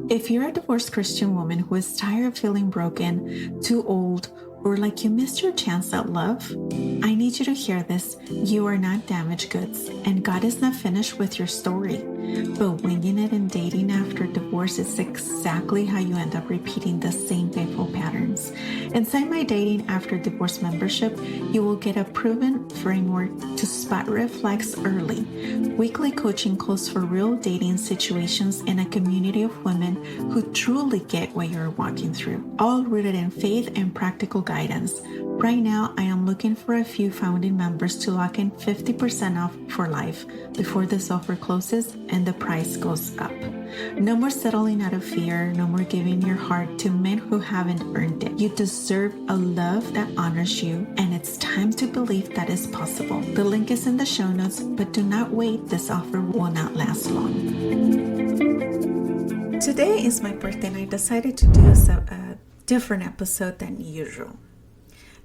If you're a divorced Christian woman who is tired of feeling broken, too old, or like you missed your chance at love, I need you to hear this. You are not damaged goods, and God is not finished with your story. But winging it and dating after divorce is exactly how you end up repeating the same painful patterns. Inside my Dating After Divorce membership, you will get a proven framework to spot red flags early, weekly coaching calls for real dating situations, and a community of women who truly get what you're walking through, all rooted in faith and practical guidance. Right now, I am looking for a few founding members to lock in 50% off for life before this offer closes and the price goes up. No more settling out of fear, no more giving your heart to men who haven't earned it. You deserve a love that honors you, and it's time to believe that is possible. The link is in the show notes, but do not wait. This offer will not last long. Today is my birthday, and I decided to do a different episode than usual.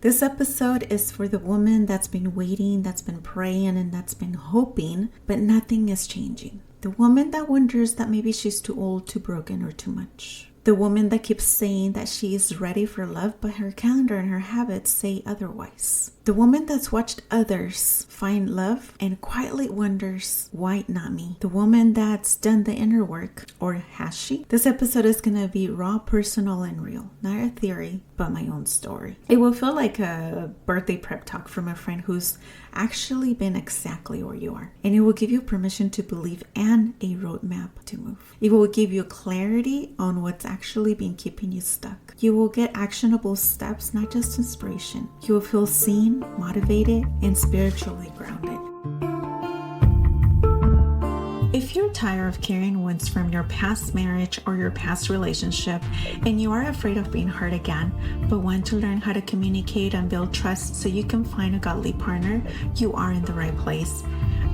This episode is for the woman that's been waiting, that's been praying, and that's been hoping, but nothing is changing. The woman that wonders that maybe she's too old, too broken, or too much. The woman that keeps saying that she is ready for love, but her calendar and her habits say otherwise. The woman that's watched others find love and quietly wonders, why not me? The woman that's done the inner work, or has she? This episode is going to be raw, personal, and real. Not a theory, but my own story. It will feel like a birthday prep talk from a friend who's actually been exactly where you are. And it will give you permission to believe and a roadmap to move. It will give you clarity on what's actually been keeping you stuck. You will get actionable steps, not just inspiration. You will feel seen, motivated, and spiritually grounded. If you're tired of carrying wounds from your past marriage or your past relationship, and you are afraid of being hurt again, but want to learn how to communicate and build trust so you can find a godly partner, you are in the right place.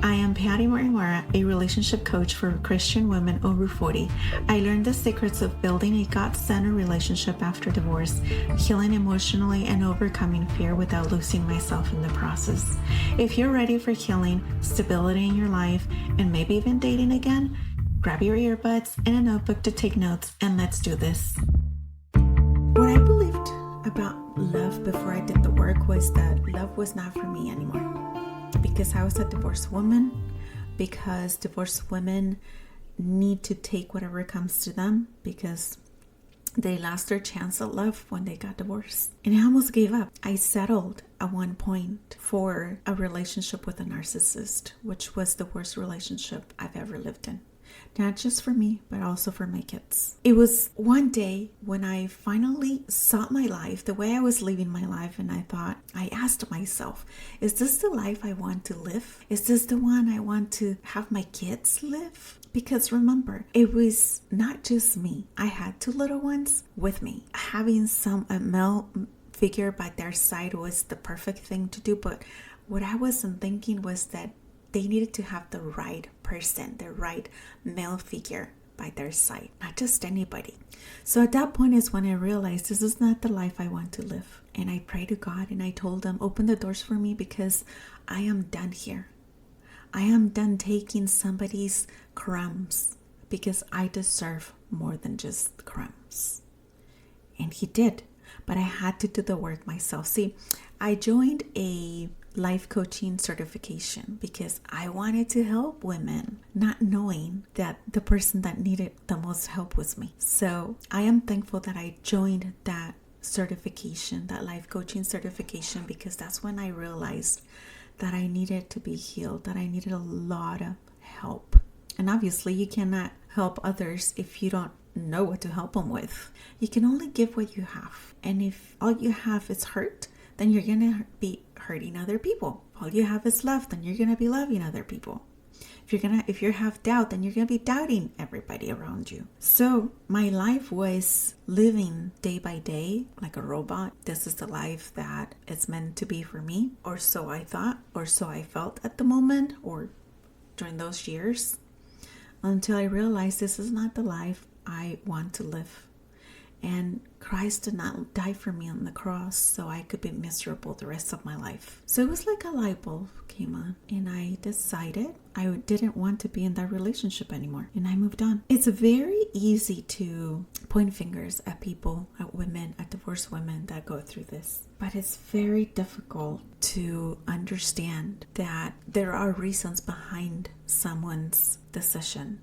I am Patty Morimura, a relationship coach for Christian women over 40. I learned the secrets of building a God-centered relationship after divorce, healing emotionally, and overcoming fear without losing myself in the process. If you're ready for healing, stability in your life, and maybe even dating again, grab your earbuds and a notebook to take notes, and let's do this. What I believed about love before I did the work was that love was not for me anymore. Because I was a divorced woman, because divorced women need to take whatever comes to them because they lost their chance at love when they got divorced. And I almost gave up. I settled at one point for a relationship with a narcissist, which was the worst relationship I've ever lived in. Not just for me, but also for my kids. It was one day when I finally saw my life, the way I was living my life, and I asked myself, is this the life I want to live? Is this the one I want to have my kids live? Because remember, it was not just me. I had two little ones with me. Having a male figure by their side was the perfect thing to do, but what I wasn't thinking was that they needed to have the right person, the right male figure by their side, not just anybody. So at that point is when I realized this is not the life I want to live. And I prayed to God and I told him, open the doors for me because I am done here. I am done taking somebody's crumbs because I deserve more than just crumbs. And he did, but I had to do the work myself. See, I joined a life coaching certification because I wanted to help women, not knowing that the person that needed the most help was me. So I am thankful that I joined that certification, that life coaching certification, because that's when I realized that I needed to be healed, that I needed a lot of help. And obviously you cannot help others if you don't know what to help them with. You can only give what you have. And if all you have is hurt, then you're going to be hurting other people. All you have is love, then you're going to be loving other people. If you have doubt, then you're going to be doubting everybody around you. So my life was living day by day like a robot. This is the life that it's meant to be for me, or so I thought, or so I felt at the moment, or during those years, until I realized this is not the life I want to live. And Christ did not die for me on the cross so I could be miserable the rest of my life. So it was like a light bulb came on, and I decided I didn't want to be in that relationship anymore, and I moved on. It's very easy to point fingers at people, at women, at divorced women that go through this. But it's very difficult to understand that there are reasons behind someone's decision,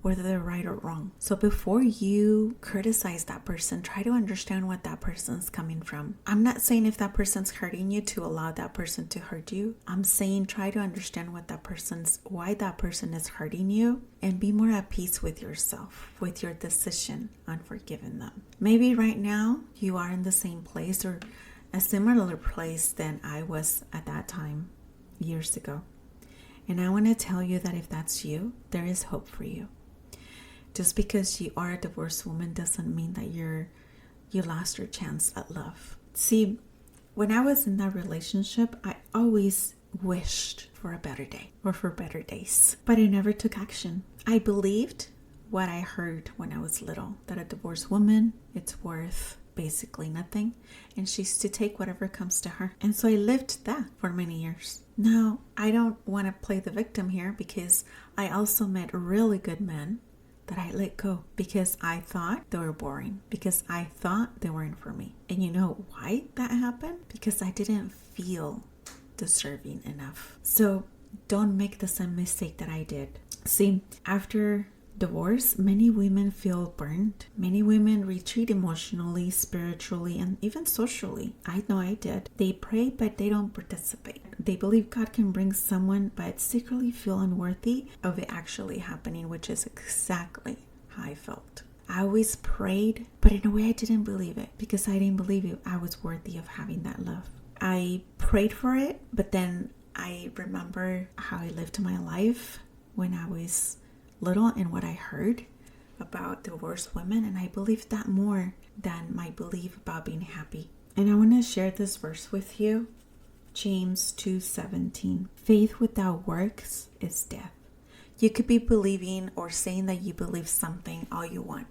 whether they're right or wrong. So before you criticize that person, try to understand what that person's coming from. I'm not saying if that person's hurting you to allow that person to hurt you. I'm saying try to understand why that person is hurting you, and be more at peace with yourself, with your decision on forgiving them. Maybe right now you are in the same place or a similar place than I was at that time years ago. And I want to tell you that if that's you, there is hope for you. Just because you are a divorced woman doesn't mean that you lost your chance at love. See, when I was in that relationship, I always wished for a better day or for better days, but I never took action. I believed what I heard when I was little, that a divorced woman, it's worth basically nothing, and she's to take whatever comes to her. And so I lived that for many years. Now, I don't want to play the victim here, because I also met really good men that I let go because I thought they were boring, because I thought they weren't for me. And you know why that happened? Because I didn't feel deserving enough. So don't make the same mistake that I did. See, after divorce, many women feel burned. Many women retreat emotionally, spiritually, and even socially. I know I did. They pray, but they don't participate. They believe God can bring someone, but secretly feel unworthy of it actually happening, which is exactly how I felt. I always prayed, but in a way I didn't believe it, because I didn't believe I was worthy of having that love. I prayed for it, but then I remember how I lived my life when I was little and what I heard about divorced women, and I believed that more than my belief about being happy. And I want to share this verse with you. James 2:17. Faith without works is death. You could be believing or saying that you believe something all you want,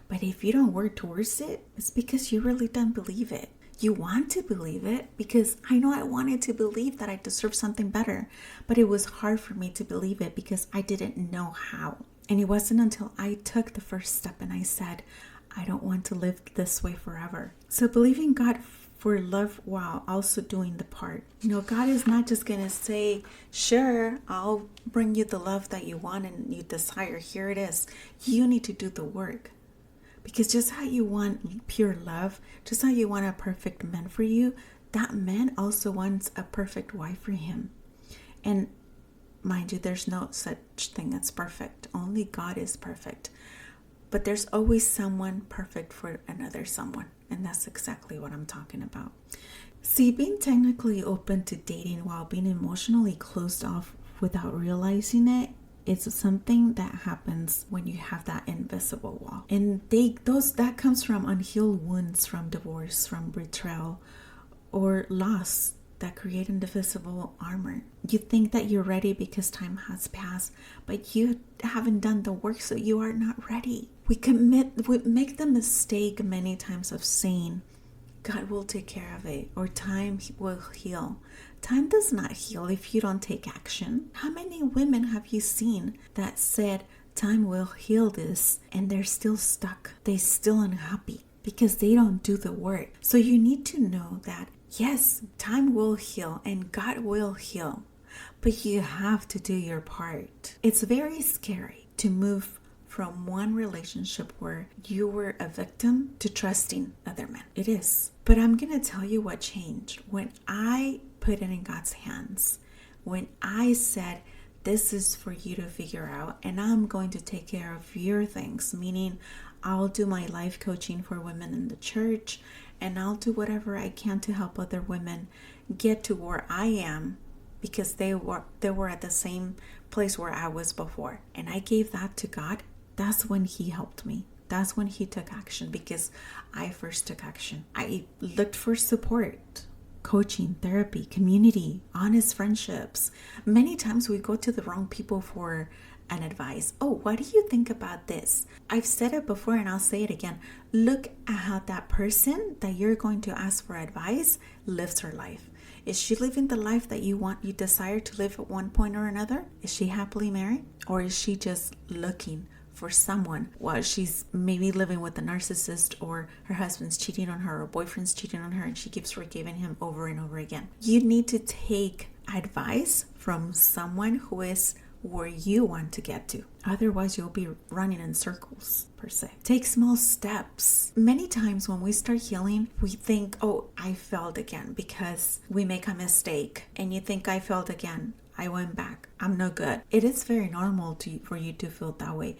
but if you don't work towards it, it's because you really don't believe it. You want to believe it, because I know I wanted to believe that I deserved something better, but it was hard for me to believe it because I didn't know how. And it wasn't until I took the first step and I said, I don't want to live this way forever. So believing God for love while also doing the part. You know, God is not just going to say, sure, I'll bring you the love that you want and you desire. Here it is. You need to do the work. Because just how you want pure love, just how you want a perfect man for you, that man also wants a perfect wife for him. And mind you, there's no such thing as perfect. Only God is perfect. But there's always someone perfect for another someone. And that's exactly what I'm talking about. See, being technically open to dating while being emotionally closed off without realizing it, it's something that happens when you have that invisible wall. And that comes from unhealed wounds, from divorce, from betrayal, or loss that create invisible armor. You think that you're ready because time has passed, but you haven't done the work, so you are not ready. We make the mistake many times of saying, God will take care of it, or time will heal. Time does not heal if you don't take action. How many women have you seen that said, time will heal this, and they're still stuck? They're still unhappy because they don't do the work. So you need to know that, yes, time will heal and God will heal, but you have to do your part. It's very scary to move from one relationship where you were a victim to trusting other men. It is. But I'm going to tell you what changed when I put it in God's hands. When I said, this is for you to figure out, and I'm going to take care of your things, meaning I'll do my life coaching for women in the church, and I'll do whatever I can to help other women get to where I am, because they were at the same place where I was before. And I gave that to God. That's when He helped me. That's when He took action, because I first took action. I looked for support, coaching, therapy, community, honest friendships. Many times we go to the wrong people for an advice. Oh, what do you think about this? I've said it before and I'll say it again. Look at how that person that you're going to ask for advice lives her life. Is she living the life that you desire to live at one point or another? Is she happily married? Or is she just looking for someone while she's maybe living with a narcissist, or her husband's cheating on her, or boyfriend's cheating on her, and she keeps forgiving him over and over again? You need to take advice from someone who is where you want to get to. Otherwise, you'll be running in circles, per se. Take small steps. Many times when we start healing, we think, oh, I failed again, because we make a mistake. And you think, I failed again. I went back. I'm no good. It is very normal for you to feel that way.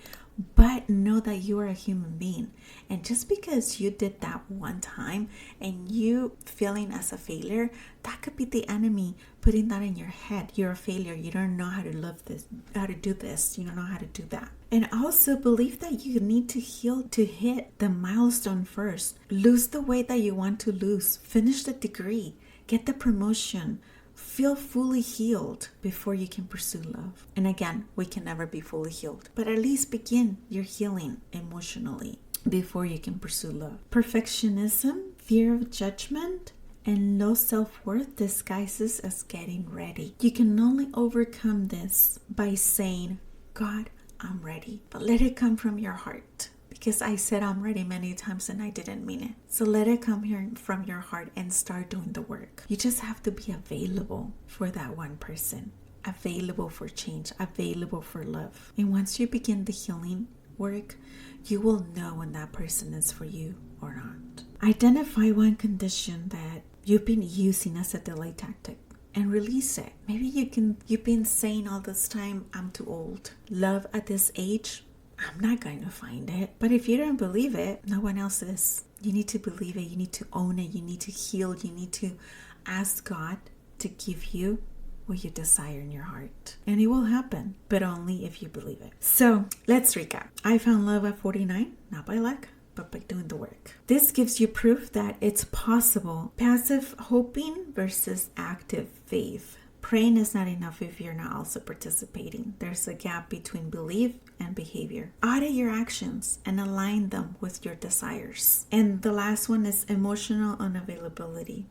But know that you are a human being. And just because you did that one time and you feeling as a failure, that could be the enemy putting that in your head. You're a failure. You don't know how to live this, how to do this. You don't know how to do that. And also believe that you need to heal to hit the milestone first. Lose the weight that you want to lose. Finish the degree. Get the promotion. Feel fully healed before you can pursue love. And again, we can never be fully healed, but at least begin your healing emotionally before you can pursue love. Perfectionism, fear of judgment, and low self-worth disguises as getting ready. You can only overcome this by saying, God, I'm ready. But let it come from your heart. Because I said I'm ready many times and I didn't mean it. So let it come here from your heart and start doing the work. You just have to be available for that one person. Available for change. Available for love. And once you begin the healing work, you will know when that person is for you or not. Identify one condition that you've been using as a delay tactic and release it. Maybe you've been saying all this time, I'm too old. Love at this age, I'm not going to find it. But if you don't believe it, no one else is. You need to believe it. You need to own it. You need to heal. You need to ask God to give you what you desire in your heart. And it will happen, but only if you believe it. So let's recap. I found love at 49, not by luck, but by doing the work. This gives you proof that it's possible. Passive hoping versus active faith. Praying is not enough if you're not also participating. There's a gap between belief and behavior. Audit your actions and align them with your desires. And the last one is emotional unavailability.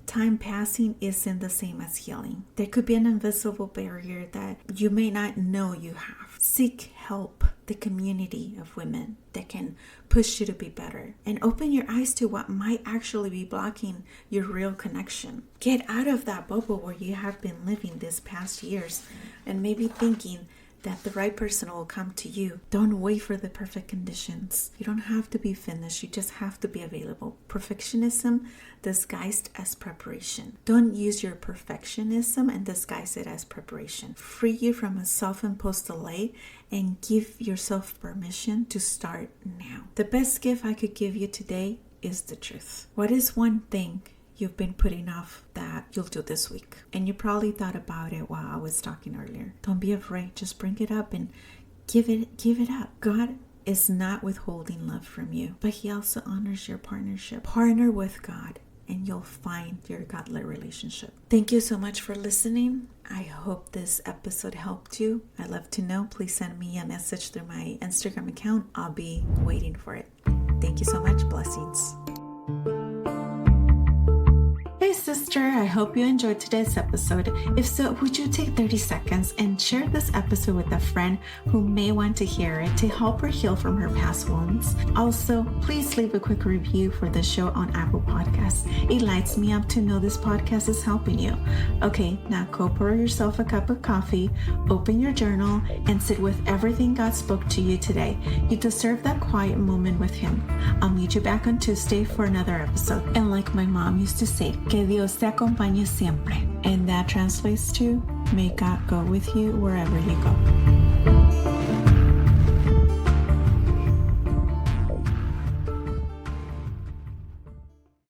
Time passing isn't the same as healing. There could be an invisible barrier that you may not know you have. Seek help. The community of women that can push you to be better, and open your eyes to what might actually be blocking your real connection. Get out of that bubble where you have been living these past years and maybe thinking that the right person will come to you. Don't wait for the perfect conditions. You don't have to be finished. You just have to be available. Perfectionism disguised as preparation. Don't use your perfectionism and disguise it as preparation. Free you from a self-imposed delay and give yourself permission to start now. The best gift I could give you today is the truth. What is one thing you've been putting off that you'll do this week? And you probably thought about it while I was talking earlier. Don't be afraid. Just bring it up and give it up. God is not withholding love from you, but He also honors your partnership. Partner with God and you'll find your godly relationship. Thank you so much for listening. I hope this episode helped you. I'd love to know. Please send me a message through my Instagram account. I'll be waiting for it. Thank you so much. Blessings. Sister, I hope you enjoyed today's episode. If so, would you take 30 seconds and share this episode with a friend who may want to hear it to help her heal from her past wounds? Also, please leave a quick review for the show on Apple Podcasts. It lights me up to know this podcast is helping you. Okay, now go pour yourself a cup of coffee, open your journal, and sit with everything God spoke to you today. You deserve that quiet moment with Him. I'll meet you back on Tuesday for another episode. And like my mom used to say, que Dios te acompañe siempre. And that translates to, may God go with you wherever you go.